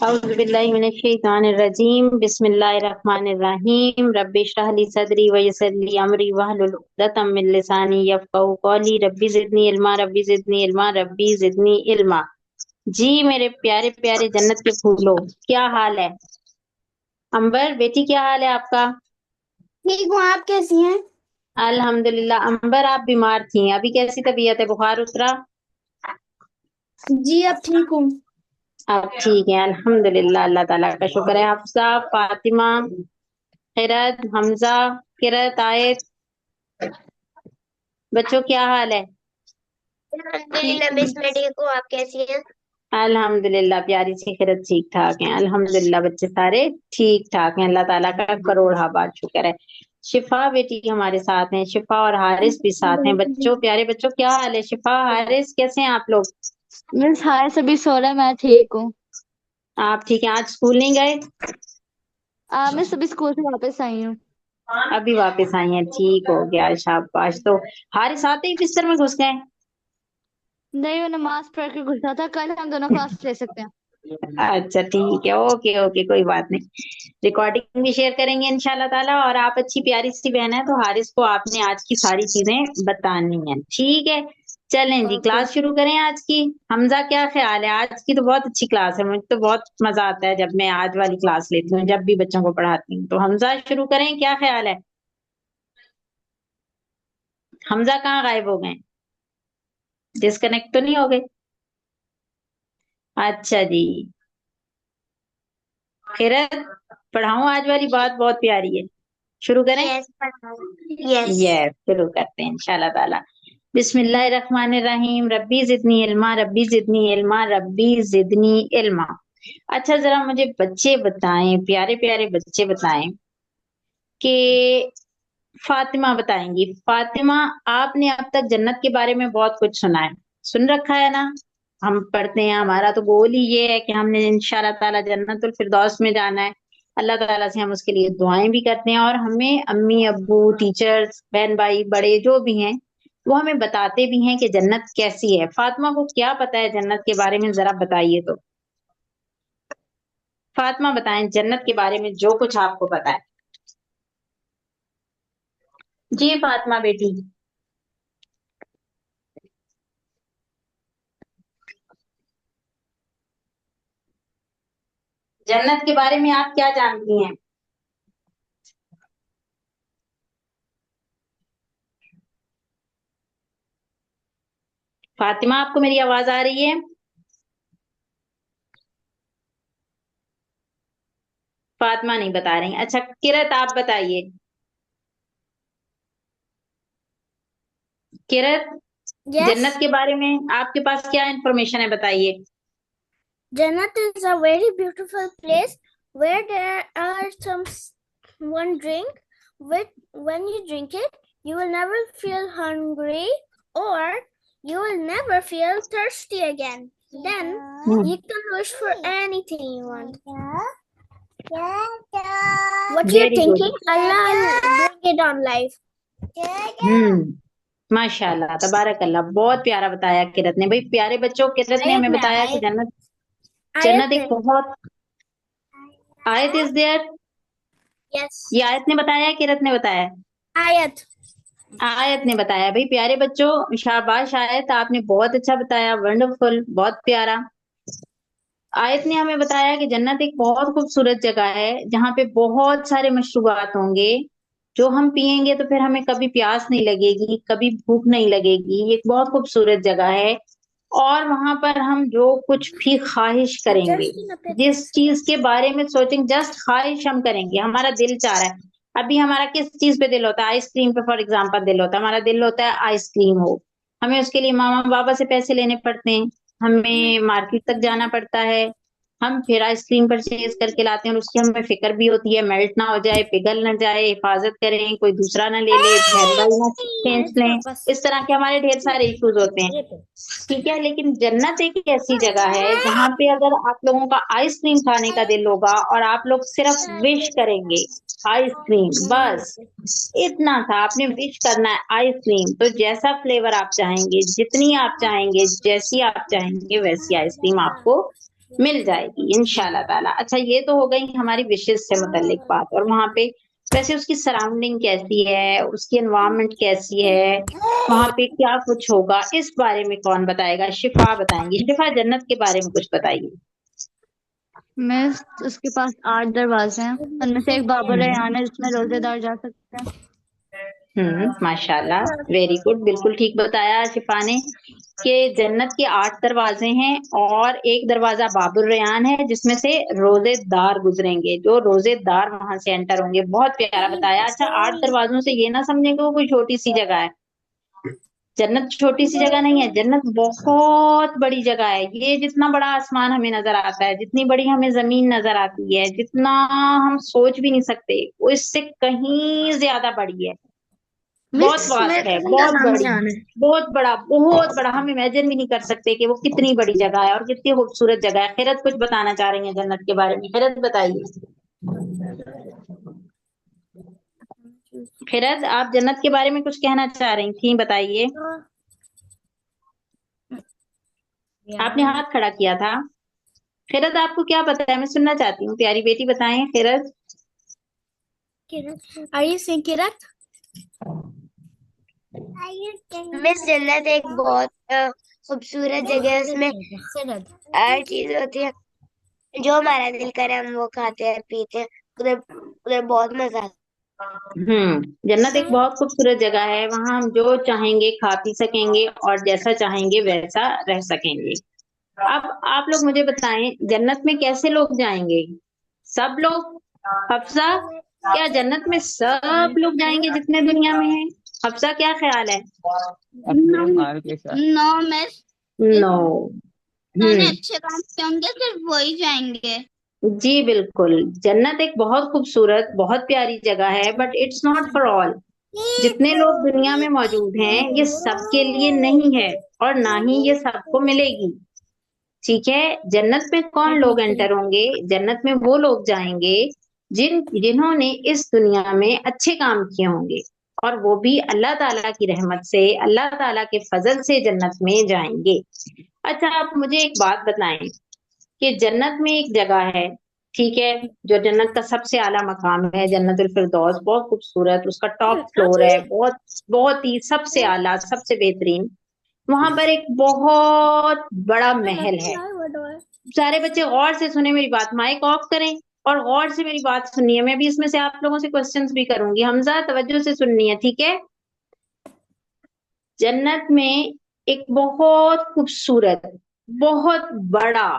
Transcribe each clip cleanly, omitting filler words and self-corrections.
औज़ुबिल्लाहिमिनश्शैतानिर्रजीम बिस्मिल्लाहिर्रहमानिर्रहीम रब्बि इश्रह ली सदरी व यस्सिर ली अमरी वहलुल उक़दतम मिन लिसानी यफ़क़हू क़ौली रब्बी ज़िदनी इल्मा रब्बी ज़िदनी इल्मा। जी मेरे प्यारे प्यारे जन्नत के फूलों, क्या हाल है? अंबर बेटी, क्या हाल है आपका? ठीक हूँ, आप कैसी हैं? अल्हम्दुलिल्लाह। अंबर, आप बीमार थी, अभी कैसी तबीयत है? बुखार उतरा? जी अब ठीक हूँ। अब ठीक है अल्हम्दुलिल्लाह, अल्लाह ताला का शुक्र है। हफ्सा, फातिमा, खिरत, हमजा, किरत, आयत, बच्चों क्या हाल है? अल्हम्दुलिल्लाह मिस, मैं ठीक हूँ, आप कैसी हैं? अल्हम्दुलिल्लाह, प्यारी सी खिरत ठीक ठाक है अल्हम्दुलिल्लाह, बच्चे सारे ठीक ठाक हैं, अल्लाह ताला का करोड़ बार शुक्र है। शिफा बेटी हमारे साथ हैं, शिफा और हारिस भी साथ हैं। बच्चों, प्यारे बच्चों, क्या हाल है? शिफा, हारिस, कैसे हैं आप लोग? मिस हाय सभी सो रहे, मैं ठीक हूँ। आप ठीक हैं? आज स्कूल नहीं गए? मैं सभी स्कूल से वापस आई हूँ। अभी वापस आई हैं, ठीक हो गया, शाबाश। तो हारिस आते ही बिस्तर में घुस गए? नहीं, वो नमाज पढ़ के घुसा था। कल हम दोनों क्लास ले सकते हैं। अच्छा ठीक है, ओके ओके, कोई बात नहीं। रिकॉर्डिंग भी शेयर करेंगे इंशाल्लाह ताला। और आप अच्छी प्यारी सी बहन है, तो हारिस को आपने आज की सारी चीजें बतानी है, ठीक है? चलें जी, ओके। क्लास शुरू करें आज की। हमजा, क्या ख्याल है? आज की तो बहुत अच्छी क्लास है, मुझे तो बहुत मजा आता है जब मैं आज वाली क्लास लेती हूँ, जब भी बच्चों को पढ़ाती हूँ। तो हमजा शुरू करें, क्या ख्याल है? हमजा कहाँ गायब हो गए? डिस्कनेक्ट तो नहीं हो गए? अच्छा जी, खैरत, पढ़ाऊं? आज वाली बात बहुत प्यारी है, शुरू करें? Yes yes. यस, शुरू करते हैं इंशाल्लाह ताला। बिस्मिल्लाहिर्रहमानिर्रहीम रब्बी जिदनी इल्मा रब्बी जिदनी इल्मा रब्बी जिदनी इल्मा। अच्छा, जरा मुझे बच्चे बताएं, प्यारे प्यारे बच्चे बताएं कि फातिमा बताएंगी। फातिमा, आपने अब तक जन्नत के बारे में बहुत कुछ सुना है, सुन रखा है ना? हम पढ़ते हैं, हमारा तो गोल ही ये है कि हमने इंशाल्लाह ताला जन्नतुल फिरदौस में जाना है। अल्लाह ताला से हम उसके लिए दुआएं भी करते हैं, और हमें अम्मी अब्बू, टीचर्स, बहन भाई, बड़े जो भी हैं, वो हमें बताते भी हैं कि जन्नत कैसी है। फातिमा को क्या पता है जन्नत के बारे में, जरा बताइए तो। फातिमा बताएं जन्नत के बारे में जो कुछ आपको पता है। जी फातिमा बेटी। जन्नत के बारे में आप क्या जानती हैं? फातिमा, आपको मेरी आवाज आ रही है? फातिमा नहीं बता रही। अच्छा किरत, आप बताइए। किरत, यस। जन्नत के बारे में आपके पास क्या इंफॉर्मेशन है, बताइए। Jannat is a very beautiful place where there are one drink. When you drink it, you will never feel hungry or you will never feel thirsty again. Then you can wish for anything you want. What you're very good. thinking, Allah will bring it on life. माशाल्लाह, तबारक अल्लाह, बहुत प्यारा बताया किरत ने। भाई प्यारे बच्चों, किरत ने आयत हमें में बताया कि आयत जन्नत, आयत जन्नत में एक बहुत, आयत इज देयर। यस ये आयत ने बताया है, किरत ने बताया है? आयत। आयत ने बताया। भाई प्यारे बच्चों, शाबाश आयत, आपने बहुत अच्छा बताया, वंडरफुल, बहुत प्यारा। आयत ने हमें बताया कि जन्नत एक बहुत खूबसूरत जगह है, जहाँ पे बहुत सारे मशरूबात होंगे, जो हम पिएंगे तो फिर हमें कभी प्यास नहीं लगेगी, कभी भूख नहीं लगेगी। ये एक बहुत खूबसूरत जगह है। और वहां पर हम जो कुछ भी ख्वाहिश करेंगे, Just in a bit. जिस चीज के बारे में सोचेंगे, जस्ट ख्वाहिश हम करेंगे, हमारा दिल चाह रहा है। अभी हमारा किस चीज पे दिल होता है? आइसक्रीम पे फॉर एग्जाम्पल दिल होता है, हमारा दिल होता है आइसक्रीम हो। हमें उसके लिए मामा बाबा से पैसे लेने पड़ते हैं, हमें मार्केट तक जाना पड़ता है, हम फिर आइसक्रीम परचेज करके लाते हैं, और उसकी हमें फिक्र भी होती है, मेल्ट ना हो जाए, पिघल ना जाए, हिफाजत करें, कोई दूसरा ना ले ले, बहन भाई ना खींच लें। इस तरह के हमारे ढेर सारे इश्यूज होते हैं। ठीक है, लेकिन जन्नत एक ऐसी जगह है जहाँ पे अगर आप लोगों का आइसक्रीम खाने का दिल होगा और आप लोग सिर्फ विश करेंगे आइसक्रीम, बस इतना था, आपने विश करना है आइसक्रीम, तो जैसा फ्लेवर आप चाहेंगे, जितनी आप चाहेंगे, जैसी आप चाहेंगे, वैसी आइसक्रीम आपको मिल जाएगी इंशाल्लाह ताला। अच्छा, ये तो हो गई हमारी विशेष से मुतल्लिक बात। और वहां पे वैसे उसकी सराउंडिंग कैसी है, उसकी एनवायरनमेंट कैसी है, वहां पे क्या कुछ होगा, इस बारे में कौन बताएगा? शिफा बताएंगी। शिफा, जन्नत के बारे में कुछ बताइए। मैं उसके पास 8 दरवाजे हैं, उनमें से एक बाबुल रैयान है जिसमें रोजेदार जा सकते हैं। माशाल्लाह, वेरी गुड, बिल्कुल ठीक बताया शिफा ने कि जन्नत के 8 दरवाजे हैं और एक दरवाजा बाबुल रयान है जिसमें से रोजेदार गुजरेंगे, जो रोजेदार वहां से एंटर होंगे। बहुत प्यारा बताया। अच्छा, 8 दरवाजों से ये ना समझेंगे वो कोई छोटी सी जगह है। जन्नत छोटी सी जगह नहीं है, जन्नत बहुत बड़ी जगह है। ये जितना बड़ा आसमान हमें नजर आता है, जितनी बड़ी हमें जमीन नजर आती है, जितना हम सोच भी नहीं सकते, वो इससे कहीं ज्यादा बड़ी है। बहुत वास्ट है, बहुत बड़ी, बहुत बड़ा। हम इमेजिन भी नहीं कर सकते कि वो कितनी बड़ी जगह है और कितनी खूबसूरत जगह है। खैरत कुछ बताना चाह रही है जन्नत के बारे में? खैरत बताइए। खैरत, आप जन्नत के बारे में कुछ कहना चाह रही थी, बताइए। आपने हाथ खड़ा किया था। खैरत, आपको क्या पता है? मैं सुनना चाहती हूँ, प्यारी बेटी बताएं खैरत। Are you saying Kirat? Miss जन्नत एक बहुत खूबसूरत जगह है, उसमें हर चीज होती है, जो हमारा दिल करे हम वो खाते हैं पीते हैं, उधर उधर बहुत मजा आता जन्नत एक बहुत खूबसूरत जगह है, वहां हम जो चाहेंगे खा पी सकेंगे और जैसा चाहेंगे वैसा रह सकेंगे। अब आप लोग मुझे बताएं, जन्नत में कैसे लोग जाएंगे? सब लोग? हफ्सा, क्या जन्नत में सब लोग जाएंगे जितने दुनिया में हैं? हफ्सा, क्या ख्याल है? No miss, no. उन्होंने अच्छे काम किए होंगे सिर्फ वही जाएंगे। जी बिल्कुल, जन्नत एक बहुत खूबसूरत, बहुत प्यारी जगह है, but it's not for all. जितने लोग दुनिया में मौजूद हैं ये सबके लिए नहीं है, और ना ही ये सबको मिलेगी। ठीक है, जन्नत में कौन लोग एंटर होंगे? जन्नत में वो लोग जाएंगे जिन्होंने इस दुनिया में अच्छे काम किए होंगे, और वो भी अल्लाह ताला की रहमत से, अल्लाह ताला के फजल से जन्नत में जाएंगे। अच्छा, आप मुझे एक बात बताएं कि जन्नत में एक जगह है, ठीक है, जो जन्नत का सबसे आला मकाम है, जन्नतुल फिरदौस, बहुत खूबसूरत, उसका टॉप फ्लोर है, बहुत बहुत ही सबसे आला, सबसे बेहतरीन। वहां पर एक बहुत बड़ा महल है। सारे बच्चे गौर से सुने मेरी बात, माइक ऑफ करें और गौर से मेरी बात सुनिए। मैं भी इसमें से आप लोगों से क्वेश्चंस भी करूंगी, हमजा तवज्जो से सुननी है, ठीक है? जन्नत में एक बहुत खूबसूरत, बहुत बड़ा,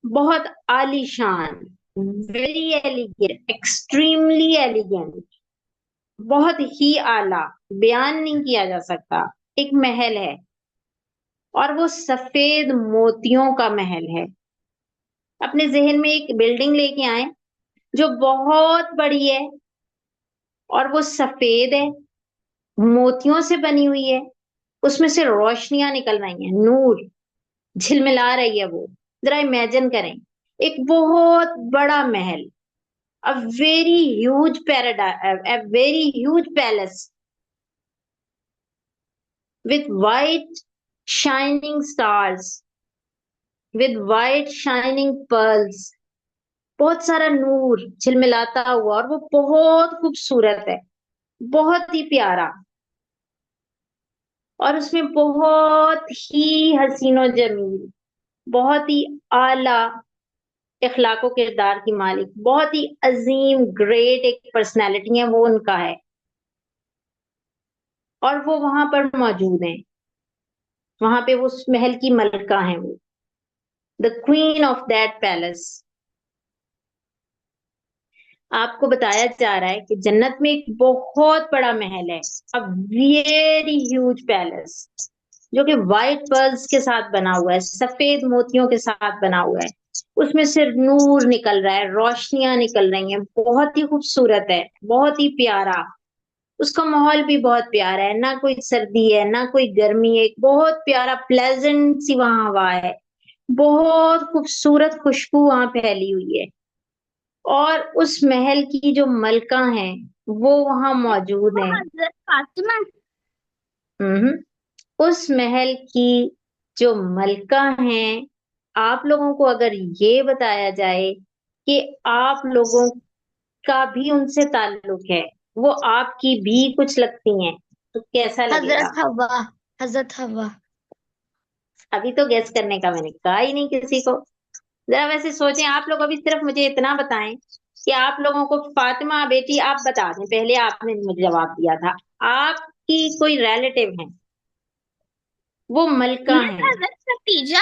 बहुत आलीशान, वेरी एलिगेंट, एक्सट्रीमली एलिगेंट, बहुत ही आला, बयान नहीं किया जा सकता, एक महल है। और वो सफेद मोतियों का महल है। अपने जहन में एक बिल्डिंग लेके आए जो बहुत बड़ी है और वो सफेद है, मोतियों से बनी हुई है, उसमें से रोशनियां निकल रही हैं, नूर झिलमिला रही है वो। जरा इमेजिन करें, एक बहुत बड़ा महल, a very huge paradise, a very huge palace with white shining stars, with white shining pearls, बहुत सारा नूर झिलमिलाता हुआ, और वो बहुत खूबसूरत है, बहुत ही प्यारा, और उसमें बहुत ही हसीनो जमील, बहुत ही आला इखलाको किरदार की मालिक, बहुत ही अजीम ग्रेट एक पर्सनैलिटी है वो उनका है। और वो वहां पर मौजूद हैं, वहां पे वो उस महल की मलका है, वो the queen of that palace. आपको बताया जा रहा है कि जन्नत में एक बहुत बड़ा महल है, अ वेरी ह्यूज पैलेस, जो कि व्हाइट पर्ल्स के साथ बना हुआ है, सफेद मोतियों के साथ बना हुआ है। उसमें से नूर निकल रहा है, रोशनियां निकल रही हैं, बहुत ही खूबसूरत है, बहुत ही प्यारा। उसका माहौल भी बहुत प्यारा है, ना कोई सर्दी है ना कोई गर्मी है, एक बहुत प्यारा प्लेजेंट सी वहां हवा है, बहुत खूबसूरत खुशबू वहां फैली हुई है। और उस महल की जो मलका है वो वहां मौजूद वो है। हजरत फातिमा। हम्म उस महल की जो मलका है, आप लोगों को अगर ये बताया जाए कि आप लोगों का भी उनसे ताल्लुक है, वो आपकी भी कुछ लगती हैं, तो कैसा लगेगा? हजरत हवा। हजरत हवा। अभी तो गेस करने का मैंने कहा ही नहीं किसी को। जरा वैसे सोचें आप लोग, अभी सिर्फ मुझे इतना बताएं कि आप लोगों को फातिमा बेटी, आप बता दें, पहले आपने मुझे जवाब दिया था, आपकी कोई रिलेटिव है, वो मलका मिस है। हजरत खतीजा।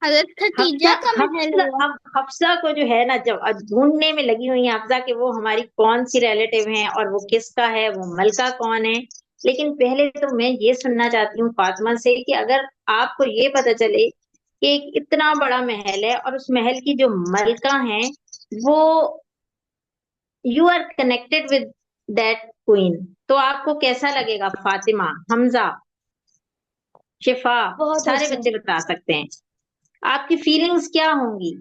हजरत हफ्सा खतीजा का महल हफ्सा हुआ। अब हफ्सा को जो है ना, जब अब ढूंढने में लगी हुई है हफ्सा कि वो हमारी कौन सी रिलेटिव है और वो किसका है, वो मलका कौन है। लेकिन पहले तो मैं ये सुनना चाहती हूँ फातिमा से कि अगर आपको ये पता चले कि एक इतना बड़ा महल है और उस महल की जो मलका है वो, you are connected with that queen, तो आपको कैसा लगेगा? फातिमा, हमजा, शिफा, बहुत सारे अच्छा। बच्चे बता सकते हैं। आपकी फीलिंग्स क्या होंगी?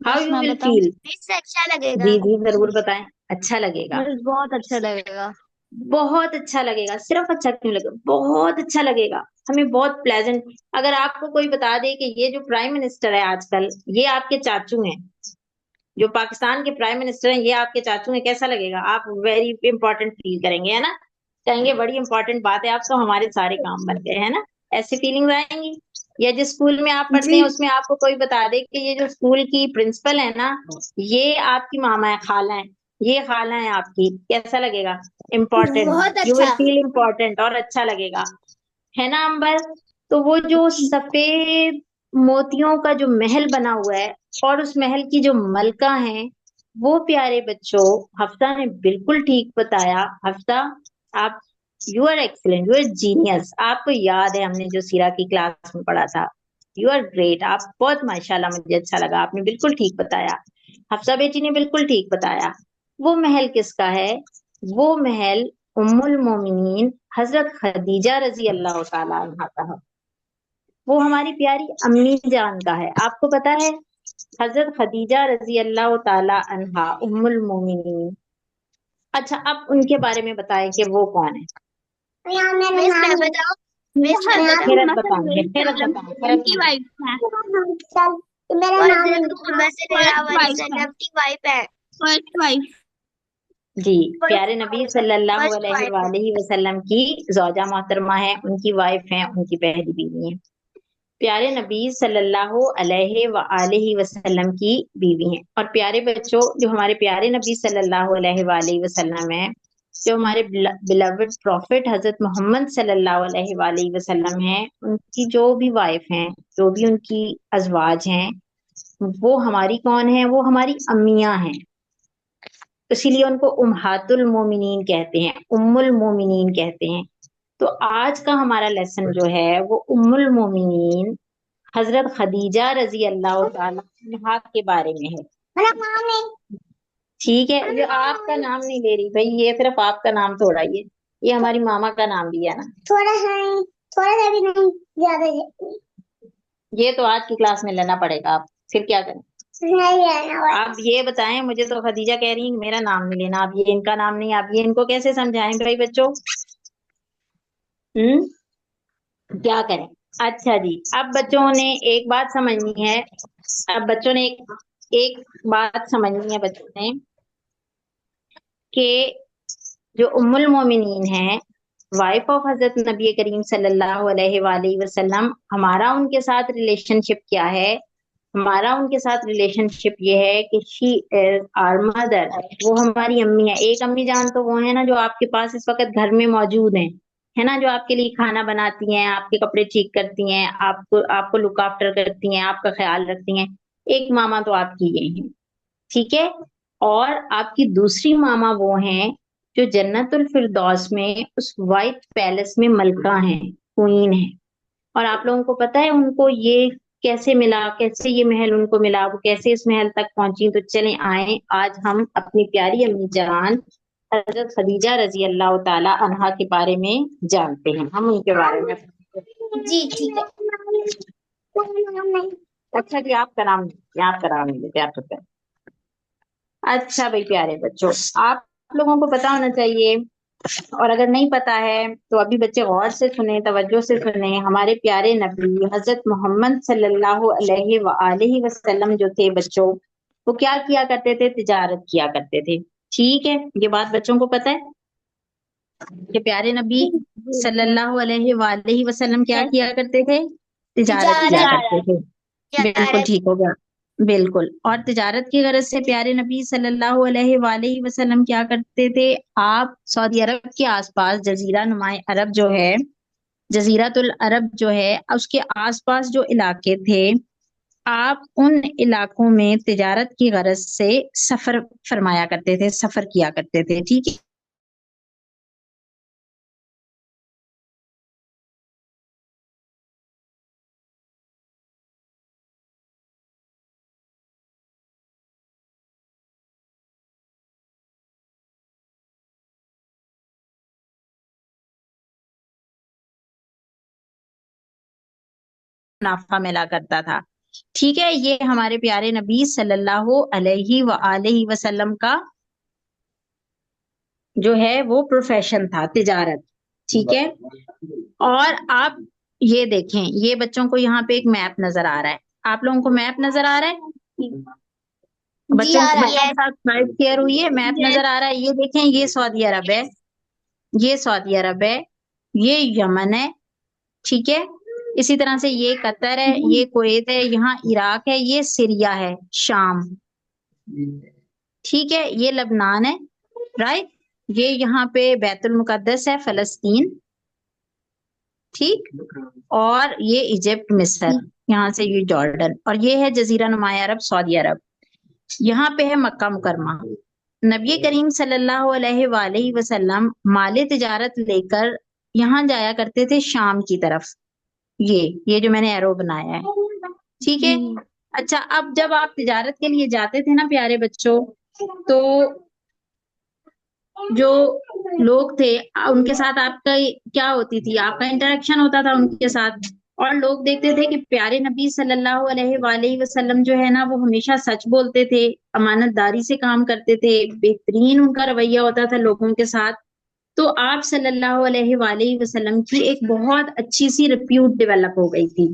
हाउ बस यू मैं विल बताऊं। फील? इससे अच्छा लगेगा। जी जी जरूर बताएं। अच्छा लगेगा, मुझे बहुत अच्छा लगेगा। बहुत अच्छा लगेगा। सिर्फ अच्छा क्यों लगेगा, बहुत अच्छा लगेगा, हमें बहुत प्लेजेंट। अगर आपको कोई बता दे कि ये जो प्राइम मिनिस्टर है आजकल, ये आपके चाचू हैं, जो पाकिस्तान के प्राइम मिनिस्टर हैं ये आपके चाचू हैं, कैसा लगेगा? आप वेरी इंपॉर्टेंट फील करेंगे, है ना? कहेंगे बड़ी इंपॉर्टेंट बात है, आप तो हमारे सारे काम बन गए, है ना? ऐसी फीलिंग्स आएंगी। या जिस स्कूल में आप पढ़ते जी। हैं उसमें आपको कोई बता दे कि ये जो स्कूल की प्रिंसिपल है ना, ये आपकी मामा है, खाला है, ये खाला है आपकी, कैसा लगेगा? इम्पोर्टेंट, बहुत यू विल अच्छा। फील इम्पोर्टेंट और अच्छा लगेगा, है ना अंबर? तो वो जो सफेद मोतियों का जो महल बना हुआ है और उस महल की जो मलका है, वो प्यारे बच्चों, हफ्ता ने बिल्कुल ठीक बताया। हफ्ता, आप, you are excellent, you are genius. आपको याद है हमने जो सीरा की क्लास में पढ़ा था? यू आर ग्रेट, आप बहुत माशाल्लाह, मुझे अच्छा लगा, आपने बिल्कुल ठीक बताया। हफ्सा बेटी ने बिल्कुल ठीक बताया। वो महल किसका है? वो महल उम्मुल मोमिनीन हजरत खदीजा रजी अल्लाह तआला अन्हा का है। वो हमारी प्यारी अम्मी जान का है। आपको पता है हजरत खदीजा रजी अल्लाह तआला अन्हा उम्मुल मोमिनीन। अच्छा, अब उनके बारे में बताएं कि वो कौन है। मिस मैं बताऊं। वो मिस मैं हजरत बताऊं। फिरत मोहम्मद बताएंगे, फिरत सल्लल्लाहु बताएं, अलैहि वसल्लम फिरत की नहीं। वाइफ है। वो हजरत मोहम्मद सल्लल्लाहु अलैहि फर्स्ट वाइफ है। वसल्लम की वाइफ है। First wife. जी, फर्स्ट प्यारे नबी वाइफ है। सल्लल्लाहु फर्स्ट अलैहि वाइफ है। वसल्लम की जौजा मोहतरमा है, उनकी वाइफ है, उनकी पहली बीवी है। प्यारे नबी सल्लल्लाहु अलैहि वसल्लम की बीवी हैं। और प्यारे बच्चों, जो हमारे प्यारे नबी सल्लल्लाहु अलैहि वसल्लम है, जो हमारे बिलवड प्रॉफिट हजरत मोहम्मद सल्लल्लाहु अलैहि वसल्लम है, उनकी जो भी वाइफ हैं, जो भी उनकी अजवाज हैं, वो हमारी कौन है? वो हमारी अम्मियां हैं। इसीलिए उनको उम्हातुल मोमिनीन कहते हैं, उम्मुल मोमिनीन कहते हैं। तो आज का हमारा लेसन जो है वो उम्मुल मोमिनीन हजरत खदीजा रजी अल्लाह तआला अन्हा के बारे में है। ठीक है, ये आपका नाम नहीं ले रही भाई, ये सिर्फ आपका नाम थोड़ा, ये हमारी मामा का नाम भी है ना। थोड़ा सा, थोड़ा सा भी नहीं, ज्यादा। ये तो आज की क्लास में लेना पड़ेगा, आप फिर क्या करें? नहीं लेना। आप ये बताएं, मुझे तो खदीजा कह रही है मेरा नाम नहीं लेना, आप ये इनका नाम नहीं, आप ये इनको कैसे समझाएं भाई बच्चों? क्या करें? अच्छा जी, अब बच्चों ने एक बात समझनी है। अब बच्चों ने एक बात समझनी है बच्चों ने, कि जो उम्मुल मोमिनीन है, वाइफ ऑफ हजरत नबी करीम सल्लल्लाहु अलैहि वसल्लम, हमारा उनके साथ रिलेशनशिप क्या है? हमारा उनके साथ रिलेशनशिप ये है कि शी इज आवर मदर, वो हमारी अम्मी है। एक अम्मी जान तो वो है ना जो आपके पास इस वक्त घर में मौजूद है ना, जो आपके लिए खाना बनाती हैं, आपके कपड़े ठीक करती हैं, आपको आपको लुक आफ्टर करती हैं, आपका ख्याल रखती हैं। एक मामा तो आपकी ये है, ठीक है। और आपकी दूसरी मामा वो हैं जो जन्नतुल फिरदौस में उस वाइट पैलेस में मलका हैं, क्वीन है। और आप लोगों को पता है उनको ये कैसे मिला, कैसे ये महल उनको मिला, वो कैसे इस महल तक पहुंची। तो चलें आए आज हम अपनी प्यारी अम्मी जान हजरत खदीजा रजी अल्लाह ताला अन्हा के बारे में जानते हैं, हम उनके बारे में। जी ठीक है। अच्छा जी, आपका नाम आपका नाम नहीं लेते, आप बताएं। अच्छा भाई प्यारे बच्चों, आप लोगों को पता होना चाहिए, और अगर नहीं पता है तो अभी बच्चे गौर से सुने, तवज्जो से सुने। हमारे प्यारे नबी हजरत मोहम्मद सल्लल्लाहु अलैहि वसल्लम जो थे बच्चों, वो क्या किया करते थे? तिजारत किया करते थे। ठीक है, ये बात बच्चों को पता है कि प्यारे नबी सल्लल्लाहु अलैहि वसल्लम क्या किया करते थे? तिजारत किया तिजारत करते थे। बिल्कुल तिजारत ठीक हो गया, बिल्कुल। और तिजारत की गरज से प्यारे नबी सल्लल्लाहु अलैहि वसल्लम क्या करते थे? आप सऊदी अरब के आसपास जजीरा नुमाए अरब जो है, जजीरतुल अरब जो है, उसके आसपास जो इलाके थे, आप उन इलाकों में तिजारत की गरज से सफर फरमाया करते थे, सफर किया करते थे। ठीक है, मुनाफा मिला करता था। ठीक है, ये हमारे प्यारे नबी सल्लल्लाहु अलैहि वसल्लम का जो है वो प्रोफेशन था, तिजारत। ठीक है, और आप ये देखें, ये बच्चों को यहाँ पे एक मैप नजर आ रहा है। आप लोगों को मैप नजर आ रहा है? जी बच्चों आ रहा बच्चों के साथ स्लाइड शेयर हुई है, मैप नजर आ रहा है। ये देखें, ये सऊदी अरब है, ये सऊदी अरब है, ये यमन है, ठीक है। इसी तरह से ये कतर है, ये कुवैत है, यहाँ इराक है, ये सीरिया है, शाम, ठीक है, ये लबनान है, राइट। ये यहाँ पे बैतुल मुकद्दस है, फलस्तीन, ठीक। और ये इजिप्ट, मिस्र, यहाँ से ये जॉर्डन, और ये है जजीरा नुमाया अरब, सऊदी अरब। यहाँ पे है मक्का मुकरमा। नबी करीम सल्लल्लाहु अलैहि वसल्लम माले तिजारत लेकर यहाँ जाया करते थे, शाम की तरफ। ये जो मैंने एरो बनाया है, ठीक है। अच्छा, अब जब आप तिजारत के लिए जाते थे ना प्यारे बच्चों, तो जो लोग थे उनके साथ आपका क्या होती थी? आपका इंटरेक्शन होता था उनके साथ, और लोग देखते थे कि प्यारे नबी सल्लल्लाहु अलैहि वसल्लम जो है ना, वो हमेशा सच बोलते थे, अमानतदारी से काम करते थे, बेहतरीन उनका रवैया होता था लोगों के साथ। तो आप सल्लल्लाहु अलैहि वसल्लम की एक बहुत अच्छी सी रिप्यूट डेवलप हो गई थी,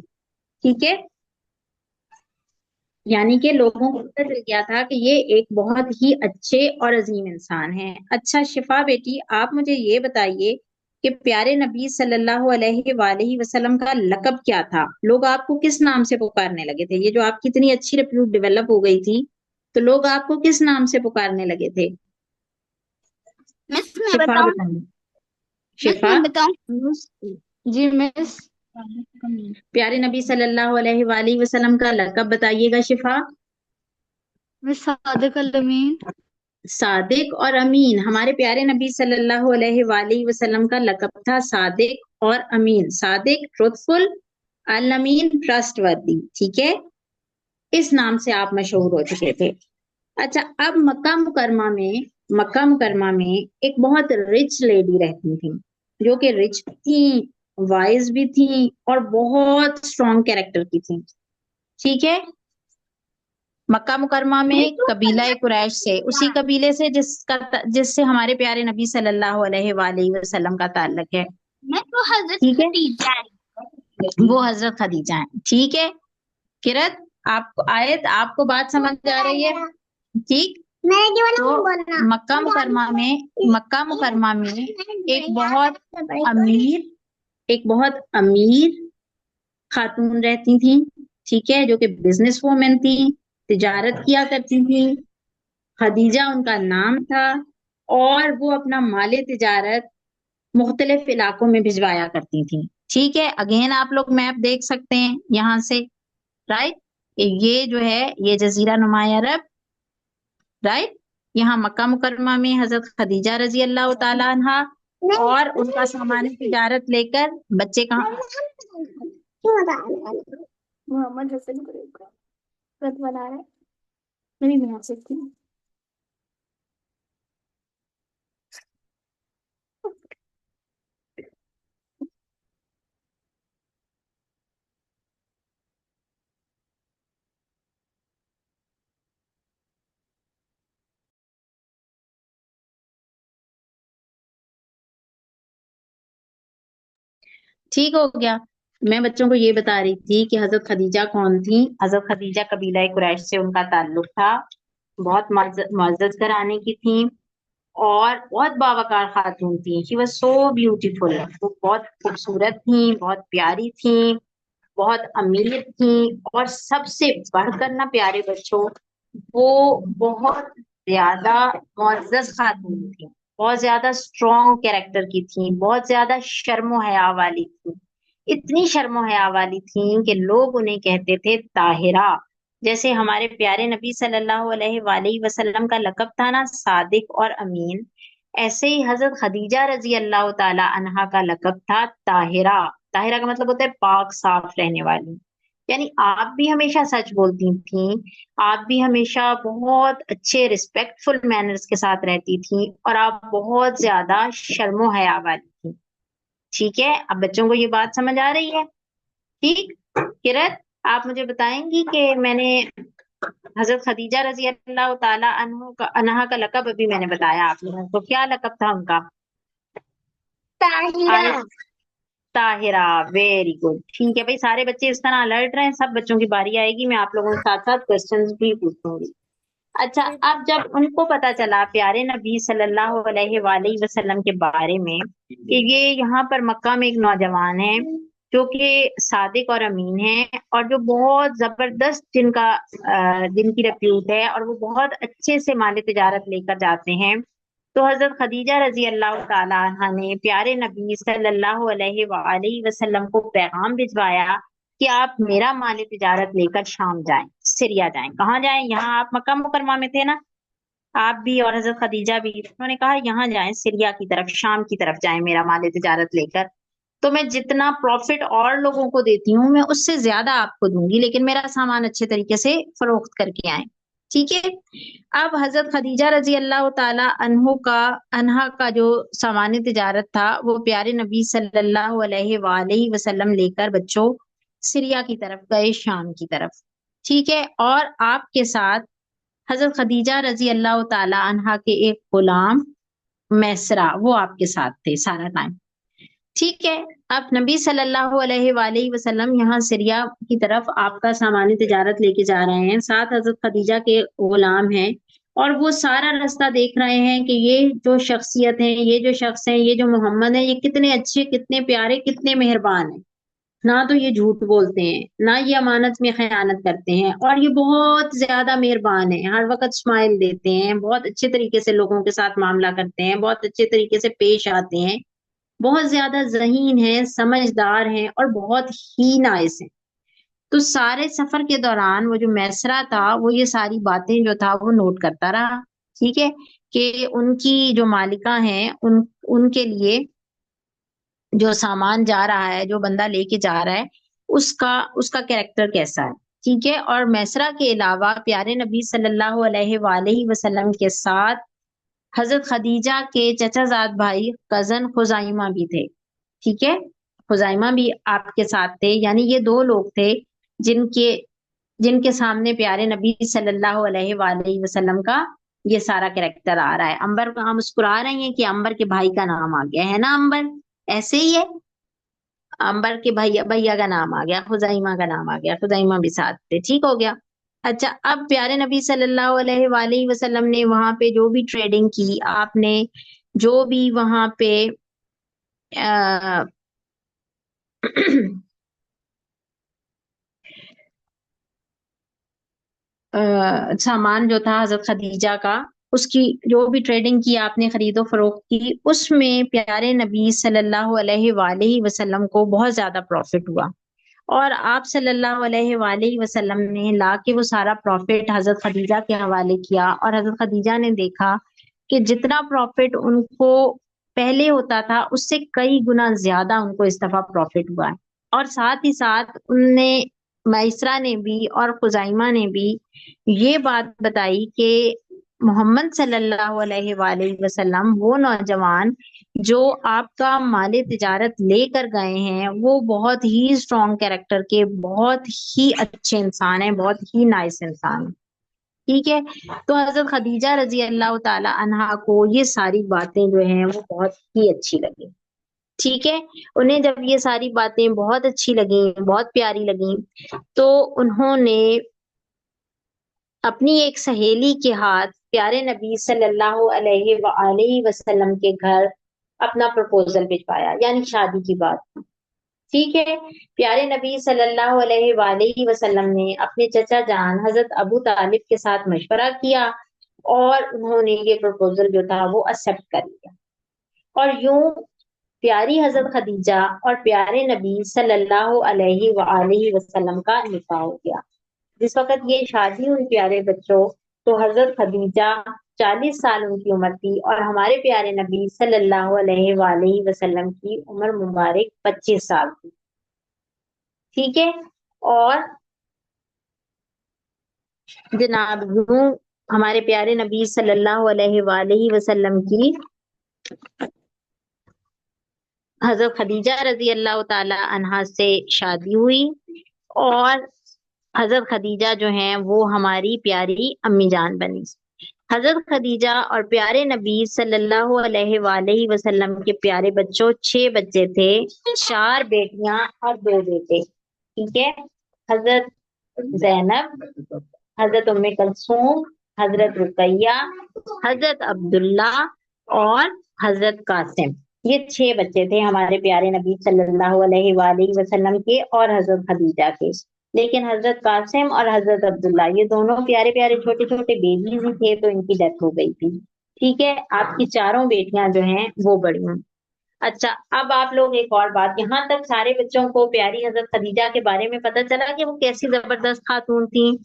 ठीक है। यानी कि लोगों को पता चल गया था कि ये एक बहुत ही अच्छे और अजीम इंसान हैं। अच्छा शिफा बेटी, आप मुझे ये बताइए कि प्यारे नबी सल्लल्लाहु अलैहि वसल्लम का लकब क्या था? लोग आपको किस नाम से पुकारने लगे थे? ये जो आपकी इतनी अच्छी रिप्यूट डेवलप हो गई थी, तो लोग आपको किस नाम से पुकारने लगे थे? मिस मैं शिफा बताऊं? बताइए। मिस शिफा, मैं बताऊं? जी मिस। प्यारे नबी सल्लल्लाहु अलैहि वसल्लम का लकब बताइएगा शिफा। मिस सादिक अल अमीन। सादिक और अमीन, हमारे प्यारे नबी सल्लल्लाहु अलैहि वसल्लम का लकब था सादिक और अमीन। सादिक ट्रुथफुल, अल अमीन ट्रस्टवर्दी, ठीक है। इस नाम से आप मशहूर हो चुके थे। अच्छा, अब मक्का मुकरमा में एक बहुत रिच लेडी रहती थी, जो कि रिच थी, वाइज भी थी, और बहुत स्ट्रॉन्ग कैरेक्टर की थी, ठीक है। मक्का मुकरमा में कबीला कुरैश से, उसी कबीले से जिससे हमारे प्यारे नबी सल्लल्लाहु अलैहि वसल्लम का ताल्लुक है, मैं तो हजरत ठीक है। खदीजा है। वो हजरत खदीजा है, ठीक है। किरत, आपको आयत, आपको बात समझ आ रही है? ठीक। तो मक्का मुकरमा में एक बहुत अमीर खातून रहती थी, ठीक है, जो कि बिजनेस वूमेन थी, तिजारत किया करती थी। खदीजा उनका नाम था और वो अपना माले तिजारत मुख्तलिफ इलाकों में भिजवाया करती थी। ठीक है, अगेन आप लोग मैप देख सकते हैं यहाँ से, राइट। ये जो है ये जजीरा नुमा अरब, राइट। यहाँ मक्का मुकरमा में हजरत खदीजा रजी अल्लाह ताला अन्हा और उनका सामान तिजारत लेकर बच्चे कहाँ, मोहम्मद हसन व्रत बना रहे, मैं नहीं बना सकती। ठीक हो गया। मैं बच्चों को ये बता रही थी कि हजरत खदीजा कौन थी। हजरत खदीजा कबीला कुरैश से उनका ताल्लुक था, बहुत मुअज़्ज़ज़ घराने की थी और बहुत बावकार खातून थी। शी वाज सो ब्यूटीफुल, वो बहुत खूबसूरत थी, बहुत प्यारी थी, बहुत अमीर थी और सबसे बढ़कर ना प्यारे बच्चों, वो बहुत ज्यादा मुअज़्ज़ज़ खातून थी, बहुत ज्यादा स्ट्रॉन्ग कैरेक्टर की थी, बहुत ज्यादा शर्मो हया वाली थी। इतनी शर्मो हया वाली थी कि लोग उन्हें कहते थे ताहिरा। जैसे हमारे प्यारे नबी सल्लल्लाहु अलैहि वसल्लम का लकब था ना सादिक और अमीन, ऐसे ही हजरत खदीजा रजी अल्लाह ताला अन्हा का लकब था ताहिरा। ताहिरा का मतलब होता है पाक साफ रहने वाली। यानी आप भी हमेशा सच बोलती थी, आप भी हमेशा बहुत अच्छे रिस्पेक्टफुल मैनर्स के साथ रहती थी और आप बहुत ज्यादा शर्मो हया वाली थी। ठीक है, अब बच्चों को ये बात समझ आ रही है? ठीक। किरत, आप मुझे बताएंगी कि मैंने हजरत खदीजा रजी अल्लाह ताला अन्हा का लकब अभी मैंने बताया आप लोगों को, क्या लकब था उनका? ताहिरा। ताहिरा। Very good. ठीक है भाई, सारे बच्चे इस तरह अलर्ट रहे, सब बच्चों की बारी आएगी, मैं आप लोगों के साथ साथ क्वेश्चंस भी पूछूंगी। अच्छा, अब जब उनको पता चला प्यारे नबी सल्लल्लाहु अलैहि वसल्लम के बारे में कि ये यहाँ पर मक्का में एक नौजवान है जो कि सादिक और अमीन है और जो बहुत जबरदस्त जिनकी रेप्यूट है और वो बहुत अच्छे से माल तिजारत लेकर जाते हैं, तो हजरत खदीजा रजी अल्लाह ताला अन्हा ने प्यारे नबी सल्लल्लाहु अलैहि वसल्लम को पैगाम भिजवाया कि आप मेरा माल तिजारत लेकर शाम जाएं, सीरिया जाएं। कहाँ जाएं? यहाँ आप मक्का मुकरमा में थे ना, आप भी और हजरत खदीजा भी, उन्होंने कहा यहाँ जाएं, सीरिया की तरफ, शाम की तरफ जाएं मेरा माल तिजारत लेकर। तो मैं जितना प्रॉफिट और लोगों को देती हूँ मैं उससे ज्यादा आपको दूंगी, लेकिन मेरा सामान अच्छे तरीके से फरोख्त करके आए। ठीक है। अब हजरत खदीजा रजी अल्लाह ताला अन्हा का जो सामान तिजारत था वो प्यारे नबी सल्लल्लाहु अलैहि वसल्लम लेकर बच्चों सीरिया की तरफ गए, शाम की तरफ। ठीक है, और आपके साथ हजरत खदीजा रजी अल्लाह ताला अन्हा के एक गुलाम मैसरा, वो आपके साथ थे सारा टाइम। ठीक है। अब नबी सल्लल्लाहु अलैहि वसल्लम यहाँ सीरिया की तरफ आपका सामानी तिजारत लेके जा रहे हैं, साथ हजरत खदीजा के गुलाम हैं और वो सारा रास्ता देख रहे हैं कि ये जो शख्सियत है, ये जो शख्स है, ये जो मोहम्मद है, ये कितने अच्छे, कितने प्यारे, कितने मेहरबान है। ना तो ये झूठ बोलते हैं, ना ये अमानत में खयानत करते हैं और ये बहुत ज्यादा मेहरबान है, हर वक्त स्माइल देते हैं, बहुत अच्छे तरीके से लोगों के साथ मामला करते हैं, बहुत अच्छे तरीके से पेश आते हैं, बहुत ज्यादा ज़हीन है, समझदार हैं और बहुत ही नाइस हैं। तो सारे सफर के दौरान वो जो मैसरा था वो ये सारी बातें जो था वो नोट करता रहा। ठीक है, कि उनकी जो मालिका हैं उनके लिए जो सामान जा रहा है, जो बंदा लेके जा रहा है, उसका उसका कैरेक्टर कैसा है। ठीक है, और मैसरा के अलावा प्यारे नबी सल्लल्लाहु अलैहि वसल्लम के साथ हजरत खदीजा के चचाजाद भाई कजन खुजाइमा भी थे। ठीक है, खुजाइमा भी आपके साथ थे, यानी ये दो लोग थे जिनके जिनके सामने प्यारे नबी सल्लल्लाहु अलैहि वसल्लम का ये सारा कैरेक्टर आ रहा है। अंबर को हम मुस्कुरा रही हैं कि अंबर के भाई का नाम आ गया है ना, अंबर ऐसे ही है, अंबर के भैया भैया का नाम आ गया, खुजाइमा का नाम आ गया, खुजाइमा भी साथ थे। ठीक हो गया। अच्छा, अब प्यारे नबी सल्लल्लाहु अलैहि वसल्लम ने वहां पे जो भी ट्रेडिंग की, आपने जो भी वहां पे आ, सामान जो था हजरत खदीजा का, उसकी जो भी ट्रेडिंग की आपने, खरीदो फरोख्त की, उसमें प्यारे नबी सल्लल्लाहु अलैहि वसल्लम को बहुत ज्यादा प्रॉफिट हुआ। और आप सल्लल्लाहु अलैहि वसल्लम ने ला के वो सारा प्रॉफिट हजरत खदीजा के हवाले किया, और हजरत खदीजा ने देखा कि जितना प्रॉफिट उनको पहले होता था उससे कई गुना ज्यादा उनको इस दफा प्रॉफिट हुआ है। और साथ ही साथ उनने, मैसरा ने भी और खुजाइमा ने भी ये बात बताई कि मोहम्मद सल्लल्लाहु अलैहि वसल्लम वो नौजवान जो आपका माले तिजारत लेकर गए हैं वो बहुत ही स्ट्रॉन्ग कैरेक्टर के, बहुत ही अच्छे इंसान हैं, बहुत ही नाइस इंसान हैं। ठीक है। तो हजरत खदीजा रजी अल्लाह ताला अन्हा को ये सारी बातें जो हैं वो बहुत ही अच्छी लगी। ठीक है। उन्हें जब ये सारी बातें बहुत अच्छी लगी, बहुत प्यारी लगी, तो उन्होंने अपनी एक सहेली के हाथ प्यारे नबी सल्लल्लाहु अलैहि वसल्लम के घर अपना प्रपोजल भिजवाया, यानी शादी की बात। ठीक है। प्यारे नबी सल्लल्लाहु अलैहि वसल्लम ने अपने चचा जान हजरत अबू तालिब के साथ मशवरा किया, और उन्होंने ये प्रपोजल जो था वो एक्सेप्ट कर लिया। और यूं प्यारी हजरत खदीजा और प्यारे नबी सल्लल्लाहु अलैहि वसल्लम का निकाह हो गया। जिस वक्त ये शादी हुई प्यारे बच्चों, तो हजरत खदीजा 40 साल उनकी उम्र थी, और हमारे प्यारे नबी सल्लल्लाहु अलैहि वसल्लम की उम्र मुबारक 25 साल थी। ठीक है। और जनाब यूं हमारे प्यारे नबी सल्लल्लाहु अलैहि वसल्लम की हजरत खदीजा रजी अल्लाह ताला अन्हा से शादी हुई, और हजरत खदीजा जो हैं वो हमारी प्यारी अम्मी जान बनी। हजरत खदीजा और प्यारे नबी सल्लल्लाहु अलैहि वसल्लम के प्यारे बच्चों 6 बच्चे थे, 4 बेटियां और 2 बेटे। ठीक है। हजरत जैनब, हजरत उम्मे कलसूम, हजरत रुकैया, हजरत अब्दुल्ला और हजरत कासिम। ये 6 बच्चे थे हमारे प्यारे नबी सल्लल्लाहु अलैहि वसल्लम के और हजरत खदीजा के। लेकिन हजरत कासिम और हजरत अब्दुल्ला ये दोनों प्यारे प्यारे छोटे छोटे बेबीज ही थे, तो इनकी डेथ हो गई थी। ठीक है। आपकी चारों बेटियां जो हैं वो बड़ी हैं। अच्छा, अब आप लोग एक और बात, यहाँ तक सारे बच्चों को प्यारी हजरत खदीजा के बारे में पता चला कि वो कैसी जबरदस्त खातून थी।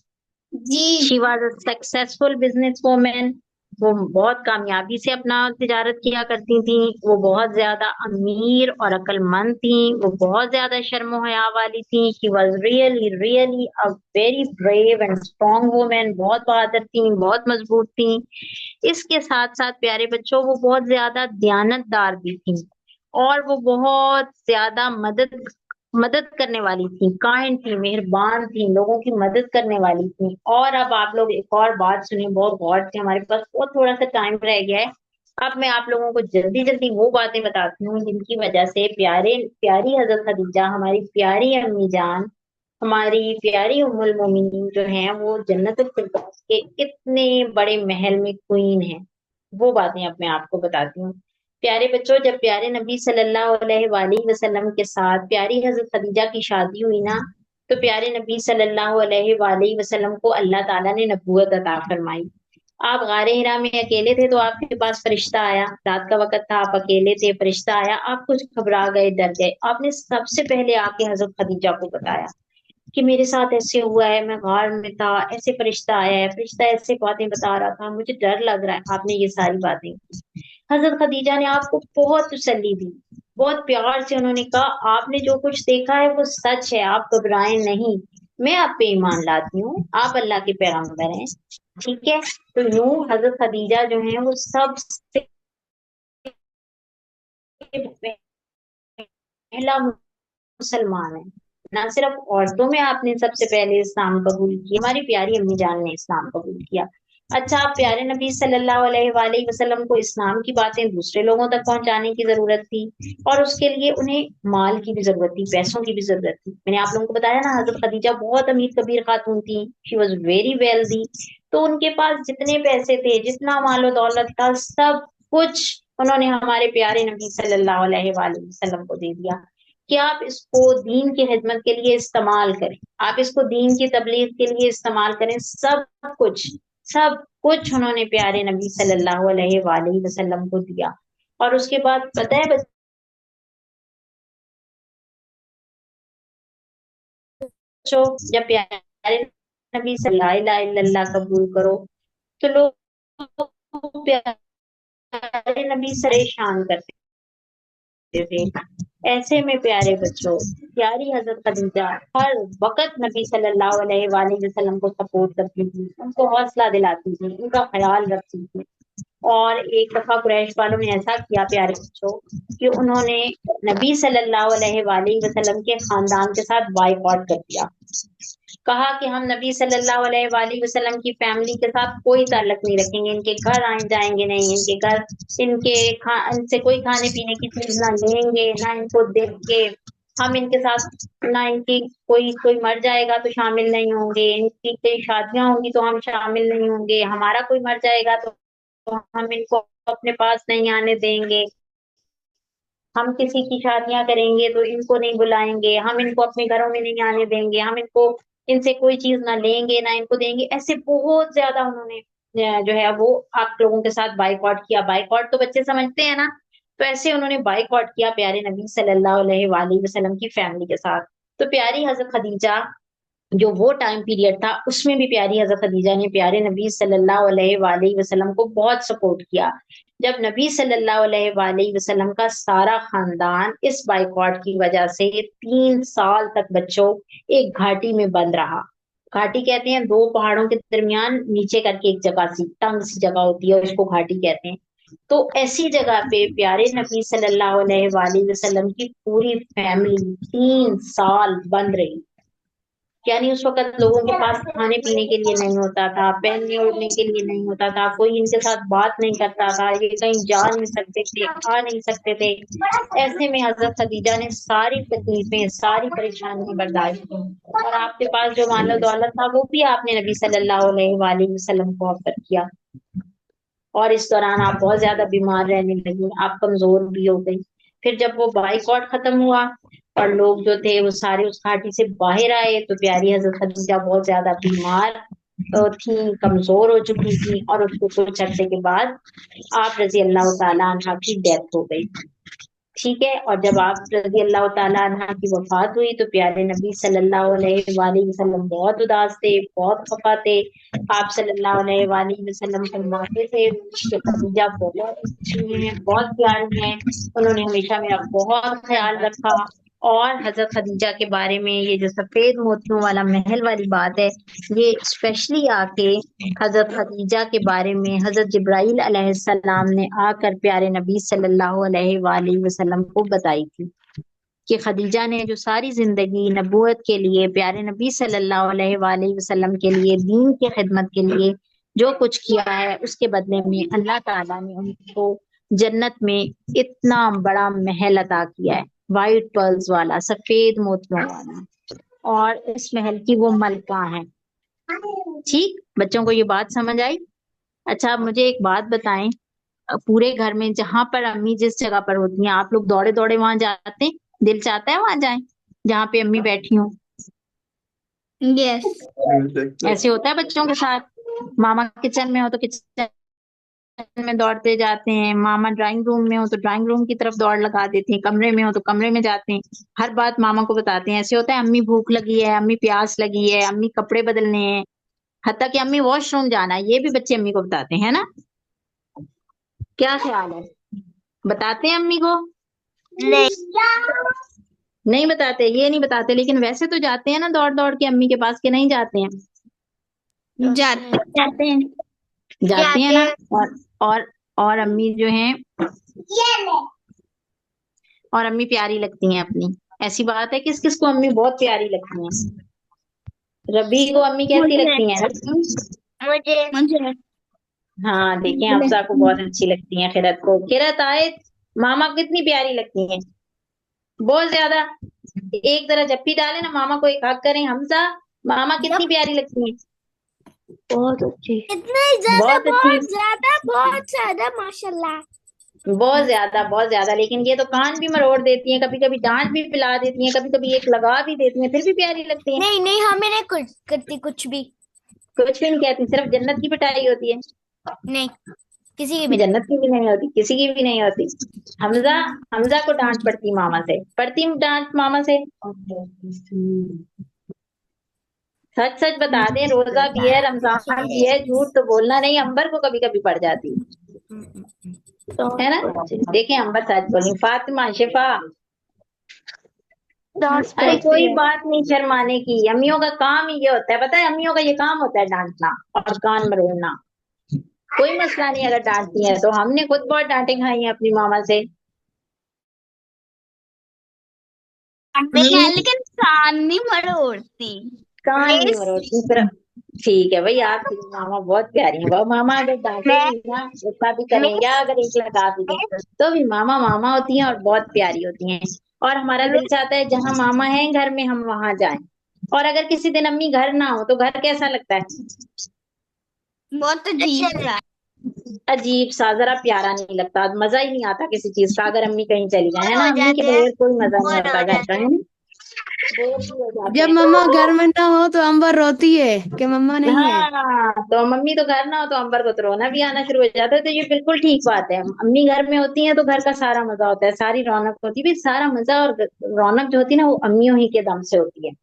जी। She was a successful business woman. वो बहुत कामयाबी से अपना तिजारत किया करती थी। वो बहुत ज्यादा अमीर और अक्लमंद थी। वो बहुत ज्यादा शर्म हया वाली थी। She was really really a very brave and strong women. बहुत बहादुर थी, बहुत मजबूत थी। इसके साथ साथ प्यारे बच्चों वो बहुत ज्यादा दयानतदार भी थी, और वो बहुत ज्यादा मदद मदद करने वाली थी, काइंड थी, मेहरबान थी, लोगों की मदद करने वाली थी। और अब आप लोग एक और बात सुनिए बहुत गौर से, हमारे पास बहुत थोड़ा सा टाइम रह गया है। अब मैं आप लोगों को जल्दी जल्दी वो बातें बताती हूँ जिनकी वजह से प्यारे प्यारी हजरत खदीजा, हमारी प्यारी अम्मी जान, हमारी प्यारी उम्मुल मोमिनीन जो हैं वो जन्नतुल फिरदौस के इतने बड़े महल में क्वीन है। वो बातें अब मैं आपको बताती हूँ। प्यारे बच्चों, जब प्यारे नबी सल्लल्लाहु अलैहि वसल्लम के साथ प्यारी हजरत खदीजा की शादी हुई ना, तो प्यारे नबी सल्लल्लाहु अलैहि वसल्लम को अल्लाह ताला ने नबूवत अता फरमाई। आप गारे हिरा में अकेले थे, तो आपके पास फरिश्ता आया। रात का वक्त था, आप अकेले थे, फरिश्ता आया, आप कुछ घबरा गए, डर गए। आपने सबसे पहले आके हजरत खदीजा को बताया कि मेरे साथ ऐसे हुआ है, मैं गार में था, ऐसे फरिश्ता आया है, फरिश्ता ऐसे बातें बता रहा था, मुझे डर लग रहा है। आपने ये सारी बातें की। हजरत खदीजा ने आपको बहुत तसल्ली दी, बहुत प्यार से उन्होंने कहा आपने जो कुछ देखा है वो सच है, आप घबराएं नहीं, मैं आप पे ईमान लाती हूँ, आप अल्लाह के पैगंबर हैं। ठीक है। तो यूं हजरत खदीजा जो है वो सबसे पहला मुसलमान है। ना सिर्फ औरतों में आपने सबसे पहले इस्लाम कबूल किया, हमारी प्यारी अम्मी जान ने इस्लाम कबूल किया। अच्छा, प्यारे नबी सल्लल्लाहु अलैहि वसल्लम को इस्लाम की बातें दूसरे लोगों तक पहुंचाने की जरूरत थी, और उसके लिए उन्हें माल की भी जरूरत थी, पैसों की भी जरूरत थी। मैंने आप लोगों को बताया ना, हजरत खदीजा बहुत अमीर कबीर खातून थी। She was very wealthy. तो उनके पास जितने पैसे थे, जितना मालो दौलत था, सब कुछ उन्होंने हमारे प्यारे नबी सल्लल्लाहु अलैहि वसल्लम को दे दिया। कि आप इसको दीन की खिदमत के लिए इस्तेमाल करें, आप इसको दीन की तबलीग के लिए इस्तेमाल करें। सब कुछ उन्होंने प्यारे नबी सल्लल्लाहु अलैहि वसल्लम को दिया। और उसके बाद पता है बच्चों, जब प्यारे नबी सल्लल्लाहु अलैहि वसल्लम कबूल करो तो लोग प्यारे नबी से परेशान करते थे। ऐसे में प्यारे बच्चों, प्यारी हजरत खदीजा हर वक्त नबी सल्लल्लाहु अलैहि वसल्लम को सपोर्ट करती थी, उनको हौसला दिलाती थी, उनका ख्याल रखती थी। और एक दफा कुरैश वालों ने ऐसा किया प्यारे बच्चों कि उन्होंने नबी सल्लल्लाहु अलैहि वसल्लम के खानदान के साथ बाइकॉट कर दिया। कहा कि हम नबी सल्लल्लाहु अलैहि वसल्लम की फैमिली के साथ कोई ताल्लुक नहीं रखेंगे, इनके घर आए जाएंगे नहीं, इनके घर इनसे कोई खाने पीने की चीज ना लेंगे, ना इनको देख के हम इनके साथ, ना इनकी कोई मर जाएगा तो शामिल नहीं होंगे, इनकी कई शादियां होंगी तो हम शामिल नहीं होंगे, हमारा कोई मर जाएगा तो हम इनको अपने पास नहीं आने देंगे, हम किसी की शादियां करेंगे तो इनको नहीं बुलाएंगे, हम इनको अपने घरों में नहीं आने देंगे, हम इनको इनसे कोई चीज ना लेंगे ना इनको देंगे। ऐसे बहुत ज्यादा उन्होंने जो है वो आप लोगों के साथ बाइकॉट किया। बाइकॉट तो बच्चे समझते हैं ना, तो ऐसे उन्होंने बाइकॉट किया प्यारे नबी सल्लल्लाहु अलैहि वसल्लम की फैमिली के साथ। तो प्यारी हजरत खदीजा, जो वो टाइम पीरियड था, उसमें भी प्यारी हजरत खदीजा ने प्यारे नबी सल्लल्लाहु अलैहि वसल्लम को बहुत सपोर्ट किया। जब नबी सल्लल्लाहु अलैहि वसल्लम का सारा खानदान इस बाइकॉट की वजह से 3 साल तक बच्चों एक घाटी में बंद रहा। घाटी कहते हैं दो पहाड़ों के दरमियान नीचे करके एक जगह सी तंग सी जगह होती है, उसको घाटी कहते हैं। तो ऐसी जगह पे प्यारे नबी सल्लल्लाहु अलैहि वसल्लम की पूरी फैमिली 3 साल बंद रही। यानी उस वक्त लोगों के पास खाने पीने के लिए नहीं होता था, पहनने ओढ़ने के लिए नहीं होता था, कोई इनके साथ बात नहीं करता था, ये कहीं जा नहीं सकते थे, खा नहीं सकते थे। ऐसे में हजरत खदीजा ने सारी तकलीफें, सारी परेशानी बर्दाश्त की, और आपके पास जो माल दौलत था वो भी आपने नबी सल्लल्लाहु अलैहि वसल्लम को ऑफर किया। और इस दौरान आप बहुत ज्यादा बीमार रहने लगी, आप कमजोर भी हो गई। फिर जब वो बाइकॉट खत्म हुआ और लोग जो थे वो सारे उस घाटी से बाहर आए, तो प्यारी हजरत खदीजा बहुत ज्यादा बीमार थी, कमजोर हो चुकी थी, और उसको कुछ अर्से के बाद आप रजी अल्लाह तआला अन्हा की डेथ हो गई। ठीक है। और जब आप रजी अल्लाह तआला अन्हा की वफात हुई तो प्यारे नबी सल्लल्लाहु अलैहि वसल्लम बहुत उदास थे, बहुत खफा थे। आप सल्लल्लाहु अलैहि वसल्लम फरमाते थे कि खदीजा बहुत अच्छी हैं, बहुत प्यारी हैं, उन्होंने हमेशा मेरा बहुत ख्याल रखा। और हजरत खदीजा के बारे में ये जो सफेद मोतियों वाला महल वाली बात है, ये स्पेशली आके हजरत खदीजा के बारे में हजरत जिब्राइल अलैहिस्सलाम ने आकर प्यारे नबी सल्लल्लाहु अलैहि वसल्लम को बताई थी कि खदीजा ने जो सारी जिंदगी नबूवत के लिए, प्यारे नबी सल्लल्लाहु अलैहि वसल्लम के लिए, दीन की खिदमत के लिए जो कुछ किया है, उसके बदले में अल्लाह ताला ने उनको जन्नत में इतना बड़ा महल अता किया है, वाइट पर्ल्स वाला, सफेद मोतियों वाला, और इस महल की वो मलका है। ठीक, बच्चों को ये बात समझ आई? अच्छा, आप मुझे एक बात बताएं, पूरे घर में जहां पर अम्मी जिस जगह पर होती हैं, आप लोग दौड़े दौड़े वहां जाते हैं? दिल चाहता है वहां जाएं जहाँ पे अम्मी बैठी हो? यस। ऐसे होता है बच्चों के साथ। मामा किचन में हो तो किचन में दौड़ते जाते हैं, मामा ड्राइंग रूम में हो तो ड्राइंग रूम की तरफ दौड़ लगा देते हैं, कमरे में हो तो कमरे में जाते हैं, हर बात मामा को बताते हैं। ऐसे होता है अम्मी भूख लगी है, अम्मी प्यास लगी है, अम्मी कपड़े बदलने हैं, हत्ता कि अम्मी वॉशरूम जाना है, ये भी बच्चे अम्मी को बताते हैं ना? क्या ख्याल है, बताते हैं अम्मी को? नहीं। नहीं बताते, ये नहीं बताते, लेकिन वैसे तो जाते हैं ना दौड़ दौड़ के अम्मी के पास, के नहीं जाते हैं? जाते हैं। जाते हैं ना। और अम्मी जो हैं, और अम्मी प्यारी लगती हैं अपनी। ऐसी बात है, किस किस को अम्मी बहुत प्यारी लगती हैं? रबी को अम्मी कैसी लगती हैं? मुझे हाँ, देखें, अफसा को बहुत अच्छी लगती हैं, खिरत को। खिरत आए, मामा को कितनी प्यारी लगती हैं? बहुत ज्यादा। एक तरह जप्पी डाले ना, मामा को एक हक करें, हमसा मामा कितनी प्यारी लगती हैं? बहुत अच्छी। इतनी ज्यादा, बहुत अच्छी। बहुत ज्यादा, बहुत ज्यादा, माशाल्लाह। बहुत ज्यादा। लेकिन ये तो कान भी मरोड़ देती हैं, कभी कभी डांट भी पिला देती हैं, कभी कभी एक लगा भी देती हैं, फिर भी प्यारी लगती हैं। नहीं नहीं, हमें नहीं कुछ करती कुछ भी। कुछ भी नहीं कहती, सिर्फ जन्नत की पिटाई होती है। नहीं, किसी की भी नहीं। जन्नत की भी नहीं होती, किसी की भी नहीं होती। हमजा हमजा को डांट पड़ती मामा से, पड़ती डांट मामा से। सच सच बता दें, रोजा भी है, रमजान भी है, झूठ तो बोलना नहीं। अंबर को कभी कभी पड़ जाती है ना। देखें, अंबर सच बोली। फातिमा, शिफा, अरे पड़ती कोई है। बात नहीं शर्माने की, अम्मियों का काम ही ये होता है, पता है, अम्मियों का ये काम होता है डांटना और कान मरोड़ना। कोई मसला नहीं अगर डांटती है तो। हमने खुद बहुत डांटे खाई हैं अपनी मामा से। हम्म, लेकिन कान नहीं मरोड़ती। कान नहीं मरोड़ती फिर। ठीक है भाई, आपकी मामा बहुत प्यारी है। वो मामा अगर डांटे मैं भी ना, गुस्सा भी करें मिस या अगर एक लगा भी दें, तो भी मामा मामा होती हैं और बहुत प्यारी होती हैं। और हमारा दिल मिस चाहता है जहाँ मामा है घर में हम वहां जाएं। और अगर किसी दिन अम्मी घर ना हो तो घर कैसा लगता है? बहुत अच्छा अजीब सा। अजीब सा, जरा प्यारा नहीं लगता, मजा ही नहीं आता किसी चीज का अगर अम्मी कहीं चली जाए, है ना। हो अम्मी के जाते हैं, बगैर कोई मजा नहीं बोर होता हो घर का, जाते है हैं। ना। बोर भी हो जाते जब हैं। मम्मा घर में ना हो तो अंबर रोती है कि मम्मा नहीं है। हाँ, तो मम्मी तो घर ना हो तो अंबर को तो रोना भी आना शुरू हो जाता है। तो ये बिल्कुल ठीक बात है, अम्मी घर में होती हैं तो घर का सारा मजा होता है, सारी रौनक होती है। भी सारा मजा और रौनक जो होती है ना, वो अम्मियों ही के दम से होती है।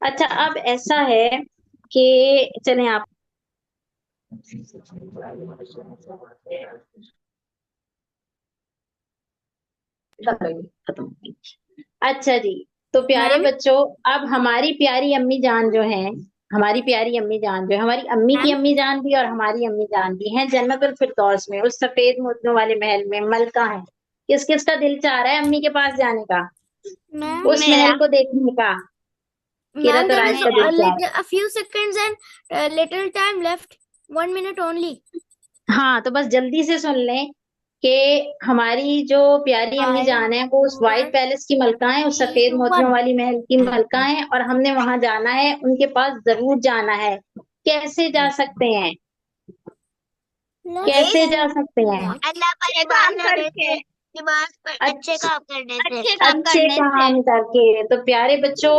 अच्छा, अब ऐसा है कि चलें आप खत्म। अच्छा जी, तो प्यारे मैम बच्चों, अब हमारी प्यारी अम्मी जान जो है, हमारी प्यारी अम्मी जान जो है, हमारी अम्मी की मैम अम्मी जान भी और हमारी अम्मी जान भी हैं जन्नतुल फिरदौस में, उस सफेद मोतियों वाले महल में मलका है। किस किस का दिल चाह रहा है अम्मी के पास जाने का, मैम उस मेरा महल को देखने का? मैम, किरत और there राज is का दिल a चाह little, a few seconds and little time left. 1 minute only. रहा है। हाँ, तो बस जल्दी से सुन लें कि हमारी जो प्यारी अम्मी Five, जान है वो उस व्हाइट four, पैलेस की मलका है, उस three, सफेद two, मोतियों one. वाली महल की मलका है, और हमने वहां जाना है, उनके पास जरूर जाना है। कैसे जा सकते हैं? Left कैसे मिस जा and सकते हैं? left. अल्लाह पर अच्छे ईमान काम लाने करके। से, नमाज पर अच्छे अच्छे काम करने से। अच्छे काम अच्छे करने से। काम करके। तो प्यारे बच्चों,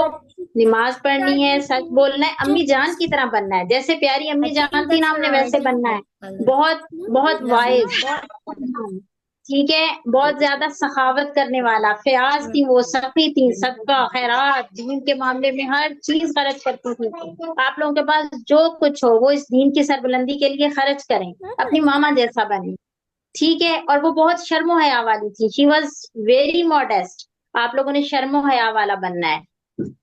नमाज पढ़नी है, सच बोलना है, अम्मी जान की तरह बनना है, जैसे प्यारी अम्मी I जान think थी that's ना, the हमने वैसे right बनना है। color. बहुत बहुत वाइज, Lovely. बहुत, ठीक है, बहुत ज्यादा सखावत करने वाला, फयाज थी वो, सखी थी, सबका खैरात, दीन के मामले में हर चीज खर्च करती थी। आप लोगों के पास जो कुछ हो वो इस दीन की सरबुलंदी के लिए खर्च करें, अपनी मामा जैसा बने। ठीक है, और वो बहुत शर्मो हया वाली थी, शी वॉज वेरी मॉडेस्ट। आप लोगों ने शर्मो हया वाला बनना है।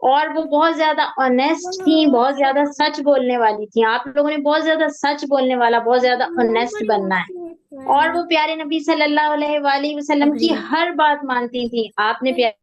और वो बहुत ज्यादा ऑनेस्ट थी, बहुत ज्यादा सच बोलने वाली थी। आप लोगों ने बहुत ज्यादा सच बोलने वाला, बहुत ज्यादा ऑनेस्ट Nobody बनना wants है। to be और वो friends. प्यारे नबी सल्लल्लाहु अलैहि वसल्लम की Agree. हर बात मानती थी। आपने